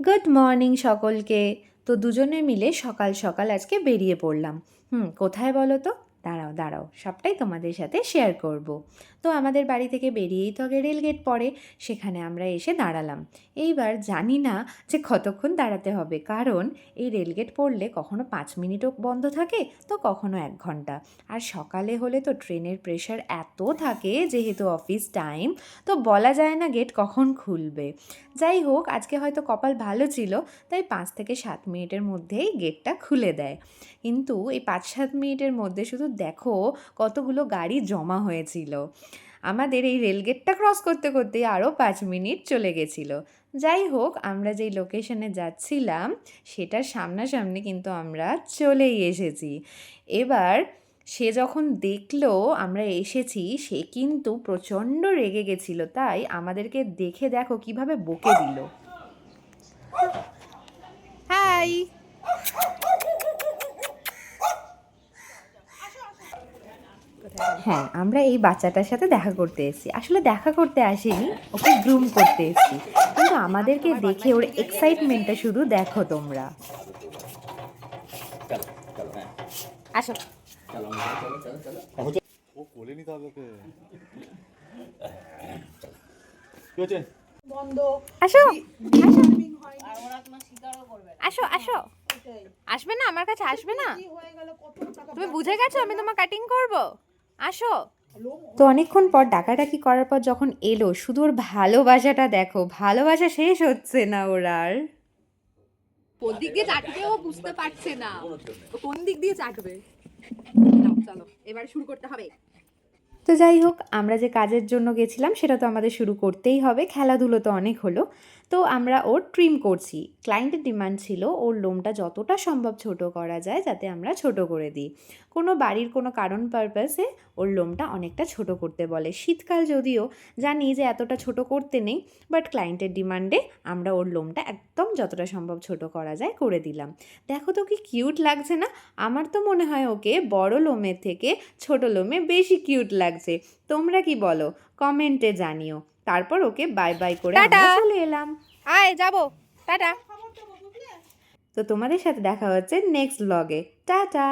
Good morning সকলকে। তো দুজনে মিলে সকাল সকাল আজকে বেরিয়ে পড়লাম। কোথায় বলো তো? দাঁড়াও দাঁড়াও, সবটাই তোমাদের সাথে শেয়ার করব। তো আমাদের বাড়ি থেকে বেরিয়েই তো আগে রেলগেট পড়ে, সেখানে আমরা এসে দাঁড়ালাম। এইবার জানি না যে কতক্ষণ দাঁড়াতে হবে, কারণ এই রেলগেট পড়লে কখনো 5 মিনিটও বন্ধ থাকে, তো কখনো 1 ঘন্টা। আর সকালে হলে তো ট্রেনের প্রেশার এত থাকে, যেহেতু অফিস টাইম, তো বলা যায় না গেট কখন খুলবে। যাই হোক, আজকে হয়তো কপাল ভালো ছিল, তাই 5 থেকে 7 মিনিটের মধ্যেই গেটটা খুলে দেয়। কিন্তু এই 5-7 মিনিটের মধ্যে শুধু দেখো কতগুলো গাড়ি জমা হয়েছিল। আমাদের এই রেলগেটটা ক্রস করতে করতেই আরও 5 মিনিট চলে গেছিলো। যাই হোক, আমরা যেই লোকেশনে যাচ্ছিলাম সেটার সামনাসামনি কিন্তু আমরা চলেই এসেছি। এবার সে যখন দেখলো আমরা এসেছি, সে কিন্তু প্রচণ্ড রেগে গেছিল, তাই আমাদেরকে দেখে দেখো কিভাবে বকে দিল। হাই। হ্যাঁ, আমরা এই বাচ্চাটার সাথে দেখা করতে এসেছি। আসলে দেখা করতে আসিনি, ওকে গ্রুম করতে এসেছি। কিন্তু আমাদেরকে দেখে ওর এক্সাইটমেন্টটা শুধু দেখো তোমরা। আসো। ও কোলে নিতে হবে ওকে। কি হচ্ছে? আসো আসো আসো। আসবে না আমার কাছে? আসবে না? তুমি বুঝে গেছো আমি তোমার কাটিং করব? আসো। তো অনেকক্ষণ পর ডাকাডাকি করার পর যখন এলো, শুধু ওর ভালোবাসাটা দেখো, ভালোবাসা শেষ হচ্ছে না ওর আর। কোন দিক দিয়ে চাটবে ও বুঝতে পারছে না, ও কোন দিক দিয়ে চাটবে। নাও চলো এবার শুরু করতে হবে। তো যাই হোক, আমরা যে কাজের জন্য গেছিলাম সেটা তো আমাদের শুরু করতেই হবে, খেলাধুলো তো অনেক হলো। তো আমরা ওর ট্রিম করছি। ক্লায়েন্টের ডিমান্ড ছিল ওর লোমটা যতটা সম্ভব ছোট করা যায়, যাতে আমরা ছোট করে দিই। কোনো বাড়ির কোনো কারণ পারপাসে ওর লোমটা অনেকটা ছোট করতে বলে। শীতকাল যদিও জানি যে এতটা ছোট করতে নেই, বাট ক্লায়েন্টের ডিমান্ডে আমরা ওর লোমটা একদম যতটা সম্ভব ছোট করা যায় করে দিলাম। দেখো তো কি কিউট লাগছে না? আমার তো মনে হয় ওকে বড় লোমের থেকে ছোট লোমে বেশি কিউট লাগছে। তোমরা কি বলো? কমেন্টে জানিও। তারপর ওকে বাই বাই করে আমরা চলে এলাম। আয় যাবো, টাটা। তো তোমাদের সাথে দেখা হচ্ছে নেক্সট ব্লগে। টাটা।